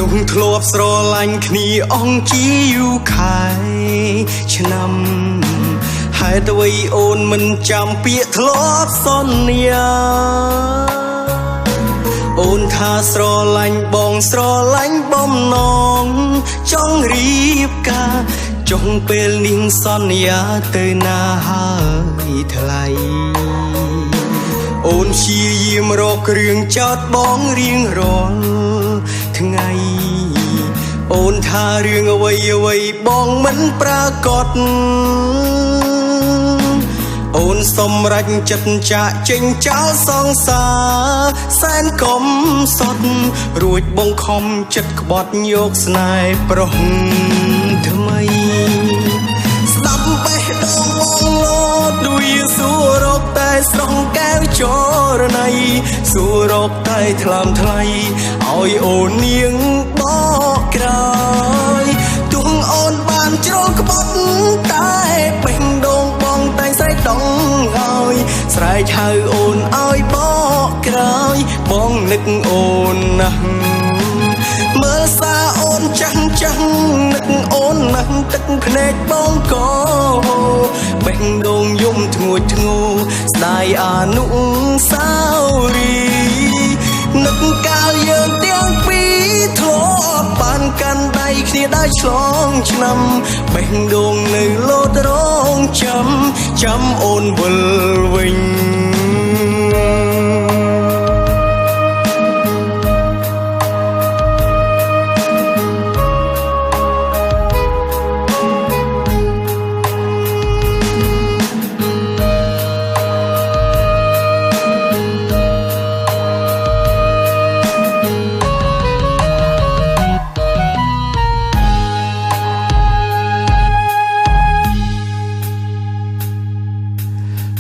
មនុស្សធ្លាប់ស្រឡាញ់គ្នាអង្គជាយូរខែឆ្នាំហេតុអ្វីអូនមិនចាំពាក្យធ្លាប់សន្យាអូនថាស្រឡាញ់បងស្រឡាញ់បំណងចង់រៀបការចុងពេលនាងសន្យាទៅណាហើយថ្លៃអូនព្យាយាមរកគ្រឿងចោតបងរៀងរាល់ថ្ងៃអូនថារឿងអ្វីអ្វីបងមិនប្រកបអូនសម្រេចចិត្តចាក់ចេញចោលសងសារសែនកំសត់រួចបងខំចិត្តក្បត់យកស្នេហ៍ប្រុសថ្មីស្ដាប់បេះដូងបងលោតវាសួររកតែស្រស់កែវចរណៃសួររកតែថ្លើមថ្លៃឲ្យអូននាងបកក្រោយទុំអូនបានជ្រុលក្បត់តែបេះដូងបងតែងស្រែកដងហើយស្រែកហៅអូនឲ្យបកក្រោយបងនឹកអូនណាស់មើលសាអូនចាស់ចាស់នឹកអូនណាស់ទឹកភ្នែកបងក៏បេះដូងយំធ្ងួចធ្ងរស្ដាយអនុស្សាវរីយ៍នឹកកាលយើងទាំងពីរធ្លាប់បានកាន់ដៃគ្នាដោយឆ្លងឆ្នាំបេះដូងនៅលោតរងចាំអូនវិលវិញ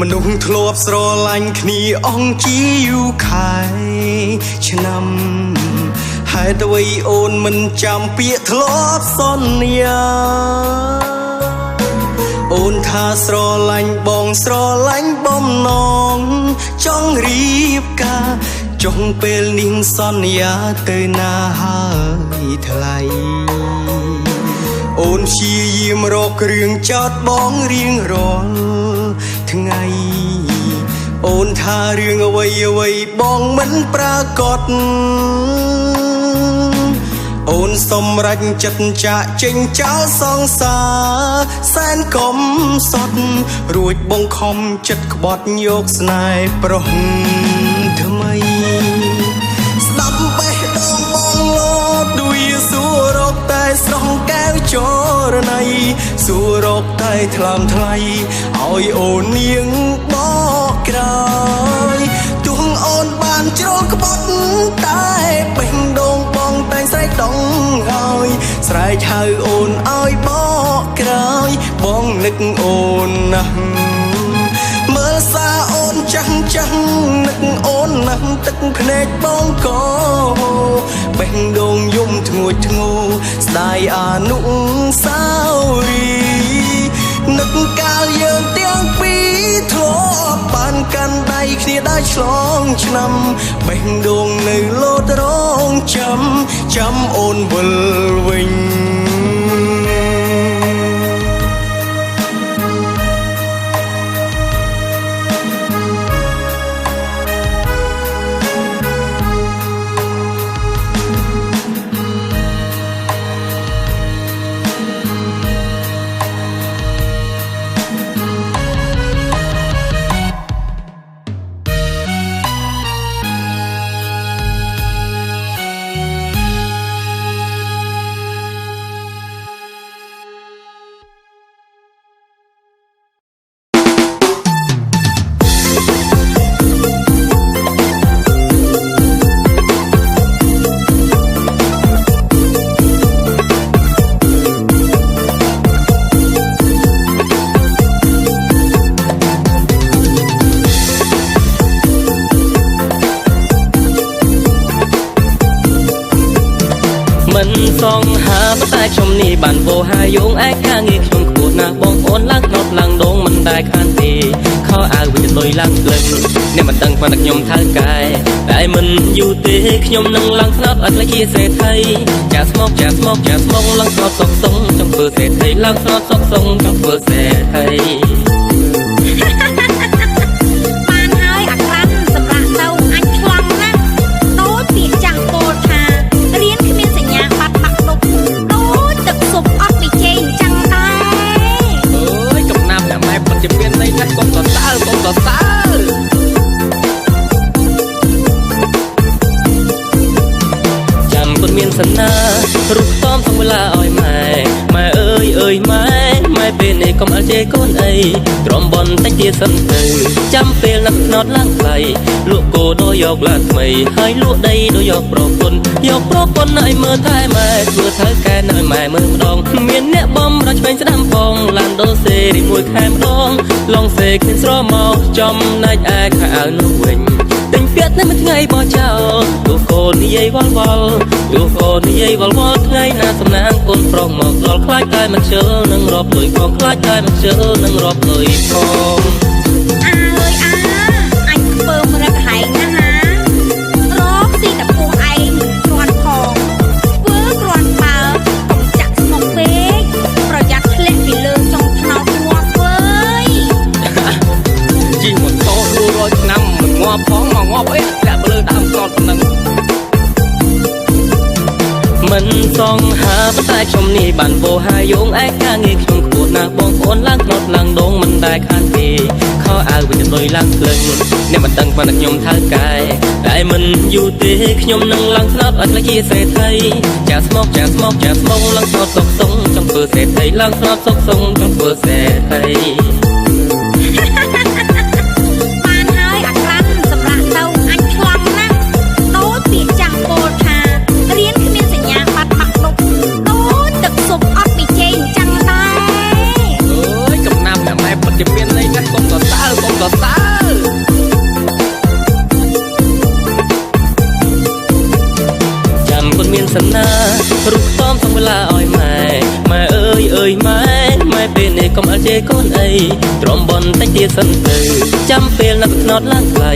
មនុស្សធ្លាប់ស្រឡាញ់គ្នាអង្គជាយូរខែឆ្នាំហេតុអ្វីអូនមិនចាំពាក្យធ្លាប់សន្យាអូនថាស្រឡាញ់បងស្រឡាញ់បំណងចង់រៀបការចុងពេលនាងសន្យាទៅណាហើយថ្លៃអូនព្យាយាមរកគ្រឿងចោតបងរៀងរាល់ថ្ងៃអូនថារឿងអ្វីអ្វីបងមិនប្រកបអូនសម្រេចចិត្តចាក់ចេញចោលសងសារសែនកំសត់រួចបងខំចិត្តក្បត់យកស្នេហ៍ប្រុសថ្មីស្ដាប់បេះដូងបងលោតវាសួររកតែស្រស់កែវចរណៃសួររកតែថ្លើមថ្លៃឲ្យអូននាងបកក្រោយទុំអូនបានជ្រុលក្បត់តែបេះដូងបងតែងស្រែកដងហើយស្រែកហៅអូនឲ្យបកក្រោយបងនឹកអូនណាស់មើលសាអូនចាស់ចាស់នឹកអូនណាស់ទឹកភ្នែកបងក៏បេះដូងយំធ្ងួចធ្ងរស្ដាយអនុស្សាវរីយ៍នឹកកាលយើងទាំងពីរធ្លាប់បានកាន់ដៃគ្នាដោយឆ្លងឆ្នាំបេះដូងនៅលោតរងចាំអូនវិលវិញមិនសងហាប៉ុន្តែខ្ញុំនេះបានវោហាយងឯកាងារខ្ញុំខ្ពស់ ណាបងអូនឡើងណត់ឡើងដងមិនដែលខានទេខោអាវវាលុយឡើងក្លិនអ្នកមិនដឹងប៉ុន្តែខ្ញុំថៅកែតែមិនយូរទេខ្ញុំនឹងឡើងថ្នោតអត់ជាសេដ្ឋីចាស្មុកឡើងថ្នោតសុកសុងចង់ធ្វើសេដ្ឋីឡើងថ្នោតសុកសុងចង់ធ្វើសេដ្ឋីបានហើយអាក្រាំសម្រាប់ទៅអញឆ្លងណាស់ដូចពាក្យចាស់ពោលថារៀនគ្មានសញ្ញាបាត់បាក់ដប់ដូចទឹកស៊ុបអត់ពីជែងចឹងដែរអើយកំណាប់តែម៉ែពិតជាមានន័យណាស់កុំសរសើរចាំពុតមានសណារូបតមសំវឡាឲ្យម៉ែអើយម៉ែពេលនេះកុំអល់ជេរកូនអីទ្រាំបនតិចទៀតសិនទៅចាំពេលនឹកណត់ឡើងថ្លៃលក់គោដោយយកឡានថ្មីហើយលក់ដីដោយយកប្រពន្ធឲ្យមើលថែម៉ែធ្វើថៅកែឲ្យម៉ែមើលម្ដងមានអ្នកបំរត់ឆ្វេងស្ដាំបងឡានដូសេរីមួយខែម្ដងឡងសេគ្មានស្រមកចំណែកឯខោអាវនោះវិញទិញពាក់តែមួយថ្ងៃបោះចោលទោះកូននិយាយវល់ថ្ងៃណាសំណាងកូនប្រុសមកដល់ខ្លាចតែមិនជើនឹងរាប់លុយផងខ្លាចតែមិនជើនឹងរាប់លុយផងអើយអញធ្វើមរកហែងណាស់ណារកស៊ីតែពោះឯងគ្រាន់ផងធ្វើគ្រាន់បើកុំចាក់ស្មុកពេកប្រយ័ត្នធ្លាក់ពីលើចុងថ្នោតងាប់វើយជីម៉ូតូ100ឆ្នាំមិនងាប់ផងមកងាប់អីតែលើដើមស្នត់ប៉ុណ្ណឹងមិនសងហាប៉ុន្តែខ្ញុំនេះបានពោហាយងឯកាងារខ្ញុំខ្ពស់ណាស់បងប្អូនឡើងណត់ឡើងដងមិនដែលខានទេខោអាវវាលុយឡើងក្លិនអ្នកមិនដឹងប៉ុន្តែខ្ញុំថៅកែតែមិនយូរទេខ្ញុំនឹងឡើងថ្នោតអត់ជាសេដ្ឋីចាស្មុកឡើងថ្នោតសុកសុងចង់ធ្វើសេដ្ឋីឡើងថ្នោតសុកសុងចង់ធ្វើសេដ្ឋីបានហើយអាក្រាំសម្រាប់ទៅអញឆ្លងណាស់ដូចពាក្យចាស់ពោលថារៀនគ្មានសញ្ញាបាត់បាក់ដប់ដូចទឹកស៊ុបអត់ពីជែងចឹងដែរអើយកំណាប់តែម៉ែពិតជាមានន័យណាស់កុំសរសើរចាំពុតមានសណារូបតមសំវឡាឲ្យម៉ែអើយម៉ែពេលនេះកុំអល់ជេរកូនអីទ្រាំបនតិចទៀតសិនទៅចាំពេលនឹកណត់ឡើងថ្លៃ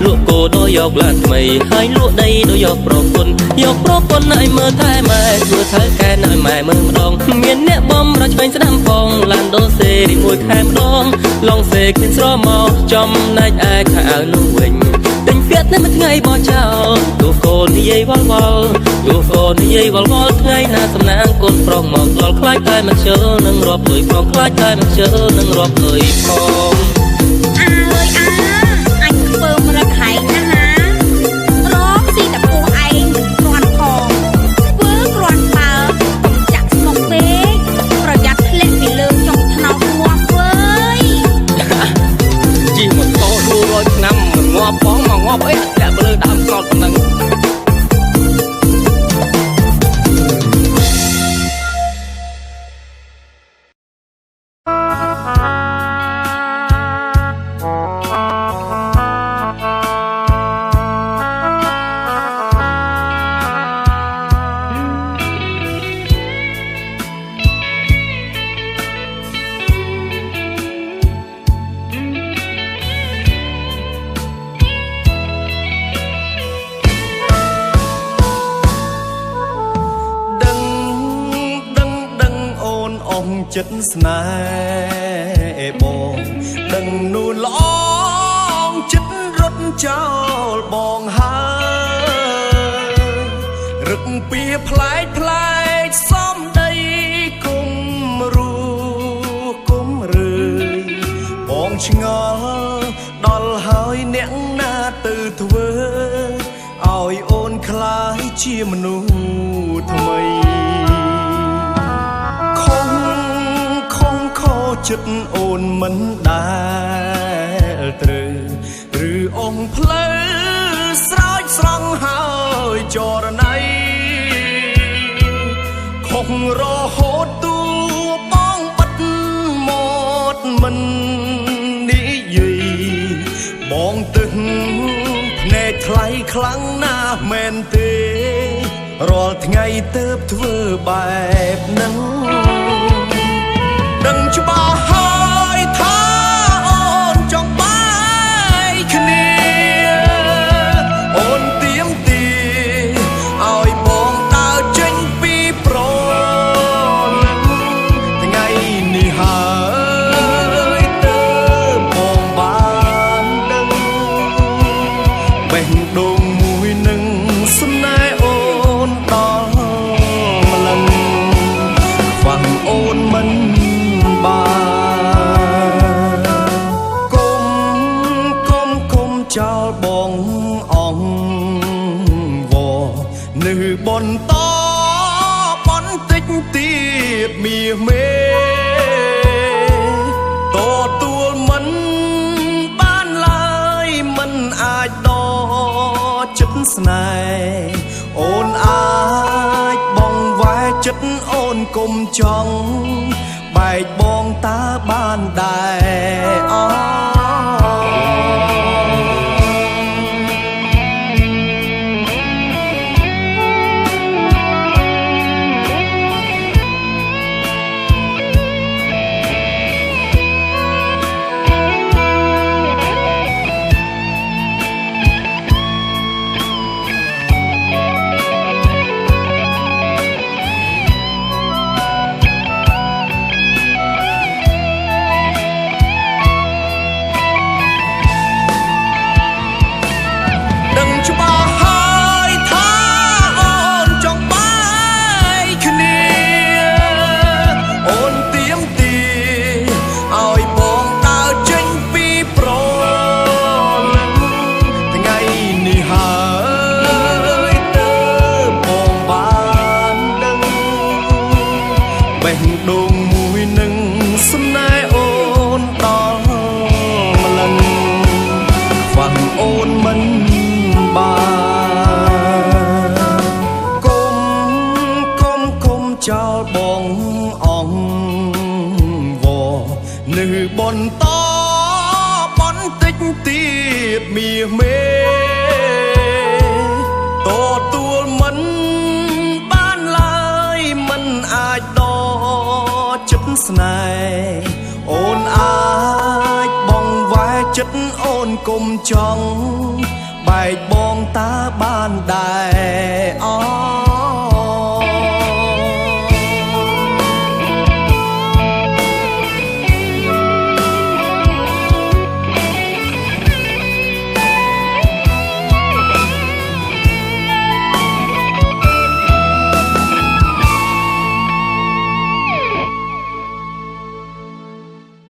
លក់គោដោយយកឡានថ្មីហើយលក់ដីដោយយកប្រពន្ធឲ្យមើលថែម៉ែធ្វើថៅកែឲ្យម៉ែមើលម្ដងមានអ្នកបំរត់ឆ្វេងស្ដាំផងឡានដូសេរីមួយខែម្ដងឡងសេគ្មានស្រមកចំណែកឯខោអាវនោះវិញទិញពាក់តែមួយថ្ងៃបោះចោលទោះកូននិយាយវល់ថ្ងៃណាសំណាងកូនប្រុសមកដល់ខ្លាចតែមិនជើនឹងរាប់លុយផងខ្លាចតែមិនជើនឹងរាប់លុយផងអើយអញធ្វើមរកហែងណាស់ណារកស៊ីតែពោះឯងគ្រាន់ផងធ្វើគ្រាន់បើកុំចាក់ស្មុកពេកប្រយ័ត្នធ្លាក់ពីលើចុងថ្នោតងាប់វើយជីម៉ូតូ100ឆ្នាំមិនងាប់ផងមកងាប់អីតែលើដើមស្នត់ប៉ុណ្ណឹងចិត្តស្នេហ៍បងដឹងនួនល្អងចិត្តរត់ចោលបងហើយរឹកពីផ្លែកសំដីគុំរឿយបងឆ្ងល់ដល់ហើយអ្នកណាទៅធ្វើឲ្យអូនคล้ายជាមនុស្សថ្មីចិត្តអូនមិនដែលត្រូវឬអងផ្លូវស្រោចស្រង់ហើយចរណៃខុសរហូតទូបងបិទមាត់មិននិយាយបងទឹកភ្នែកថ្លៃខ្លាំងណាស់មែនទេរាល់ថ្ងៃទៅធ្វើបែបហ្នឹងដឹងច្បាស់ បមាសមេតទួលមិនបានឡើយមិនអាចដកចិត្តស្នេហ៍អូនអាចបងវ៉ែចិត្តអូនគុំចង់បែកបងតើបានដែរអបេះដូងមួយនឹងស្នេហ៍អូនដល់ម្លឹងខ្វះអូនមិនបានគុំចោលបងអងវនៅបន្តបន្តិចទៀតមាសមេតទួលមិនបានឡើយមិនអាចដកចិត្តស្នេហ៍អូនអាចបងវ៉ែចិត្តអូនគុំចង់បែកបងតើ